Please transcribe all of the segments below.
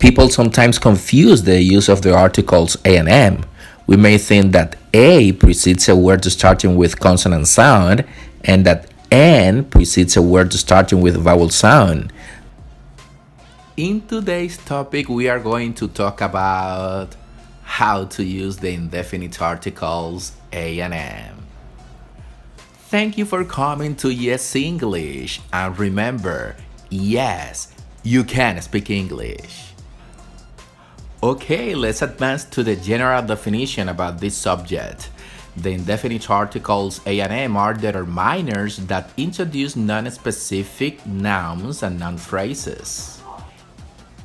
People sometimes confuse the use of the articles a and m. We may think that a precedes a word starting with consonant sound and that n precedes a word starting with vowel sound. In today's topic, we are going to talk about how to use the indefinite articles a and m. Thank you for coming to Yes English, and remember, yes, you can speak English. Okay, let's advance to the general definition about this subject. The indefinite articles a and m are determiners that introduce non-specific nouns and noun phrases.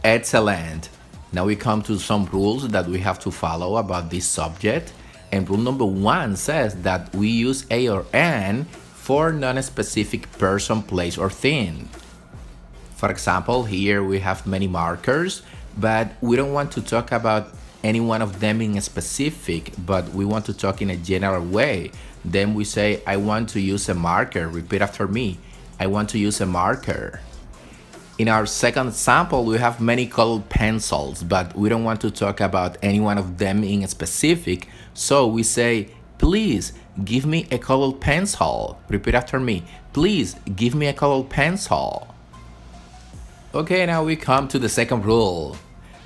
Excellent. Now we come to some rules that we have to follow about this subject. And rule number 1 says that we use a or n for non-specific person, place, or thing. For example, here we have many markers, but we don't want to talk about any one of them in specific, but we want to talk in a general way. Then we say, I want to use a marker. Repeat after me. I want to use a marker. In our second example, we have many colored pencils, but we don't want to talk about any one of them in specific, so we say, please give me a colored pencil. Repeat after me. Please give me a colored pencil. Okay, now we come to the second rule.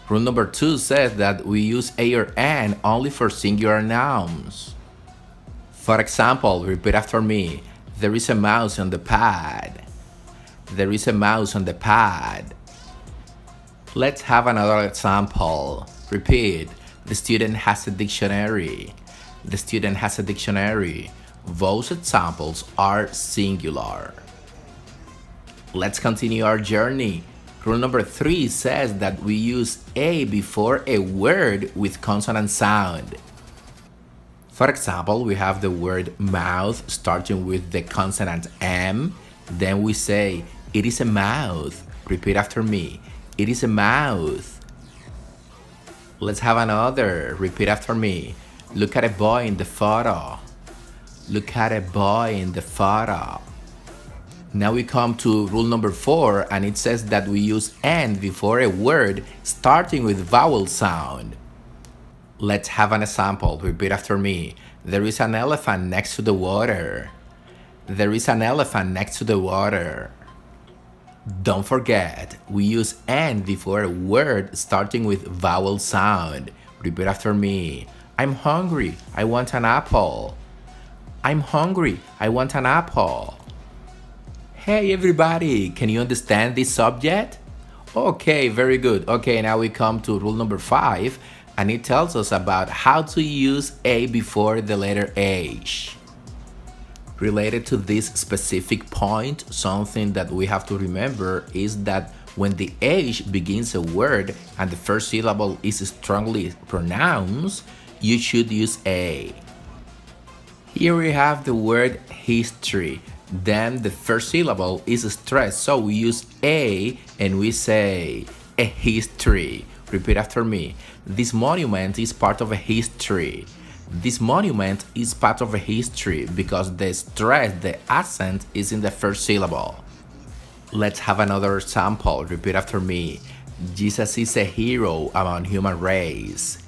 Rule number 2 says that we use a or n only for singular nouns. For example, repeat after me. There is a mouse on the pad. There is a mouse on the pad. Let's have another example. Repeat. The student has a dictionary. The student has a dictionary. Those examples are singular. Let's continue our journey. Rule number 3 says that we use a before a word with consonant sound. For example, we have the word mouth starting with the consonant m. Then we say, it is a mouth. Repeat after me. It is a mouth. Let's have another. Repeat after me. Look at a boy in the photo. Look at a boy in the photo. Now we come to rule number 4, and it says that we use n before a word starting with vowel sound. Let's have an example. Repeat after me. There is an elephant next to the water. There is an elephant next to the water. Don't forget, we use n before a word starting with vowel sound. Repeat after me. I'm hungry. I want an apple. I'm hungry. I want an apple. Hey everybody, can you understand this subject? Okay, very good. Okay, now we come to rule number 5, and it tells us about how to use a before the letter h. Related to this specific point, something that we have to remember is that when the h begins a word and the first syllable is strongly pronounced, you should use a. Here we have the word history. Then the first syllable is stressed, so we use a and we say a history. Repeat after me. This monument is part of a history. This monument is part of a history because the stress, the accent is in the first syllable. Let's have another example. Repeat after me. Jesus is a hero among human race.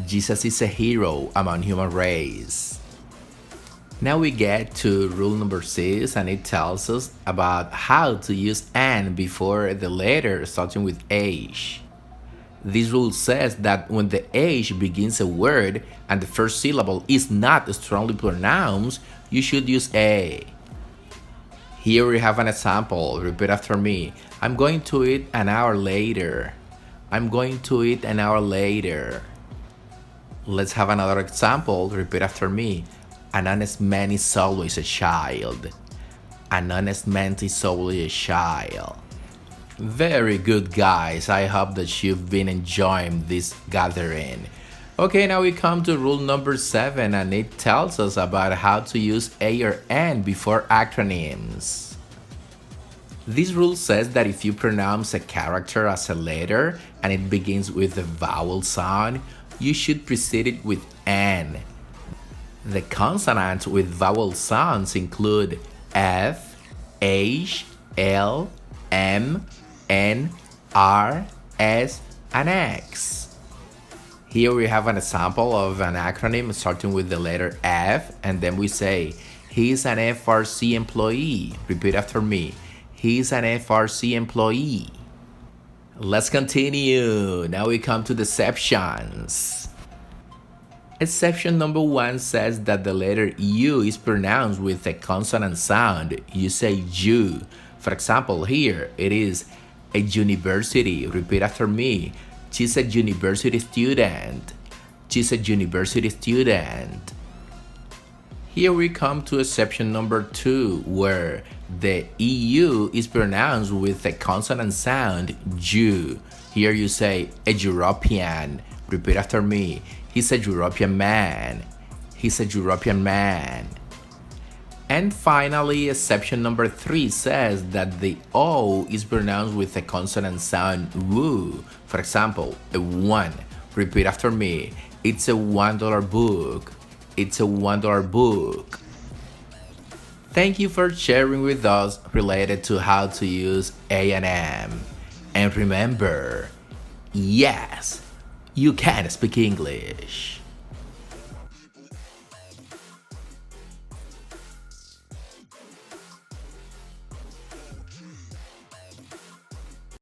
Jesus is a hero among human race. Now we get to rule number 6, and it tells us about how to use n before the letter starting with h. This rule says that when the h begins a word and the first syllable is not strongly pronounced, you should use a. Here we have an example. Repeat after me. I'm going to eat an hour later. I'm going to eat an hour later. Let's have another example. Repeat after me. An honest man is always a child. An honest man is always a child. Very good, guys. I hope that you've been enjoying this gathering. Okay, now we come to rule number 7, and it tells us about how to use a or n before acronyms. This rule says that if you pronounce a character as a letter and it begins with a vowel sound, you should precede it with n. The consonants with vowel sounds include F, H, L, M, N, R, S, An X. Here we have an example of an acronym starting with the letter F, and then we say, he's an FRC employee. Repeat after me. He's an FRC employee. Let's continue. Now we come to the exceptions. Exception number 1 says that the letter U is pronounced with a consonant sound. You say you. For example, here it is a university. Repeat after me. She's a university student. She's a university student. Here we come to exception number 2, where the EU is pronounced with a consonant sound, U. Here you say a European. Repeat after me. He's a European man. He's a European man. And finally, exception number 3 says that the O is pronounced with a consonant sound, woo. For example, a 1. Repeat after me. It's a $1 book. It's a $1 book. Thank you for sharing with us related to how to use A&M. And remember, yes, you can speak English.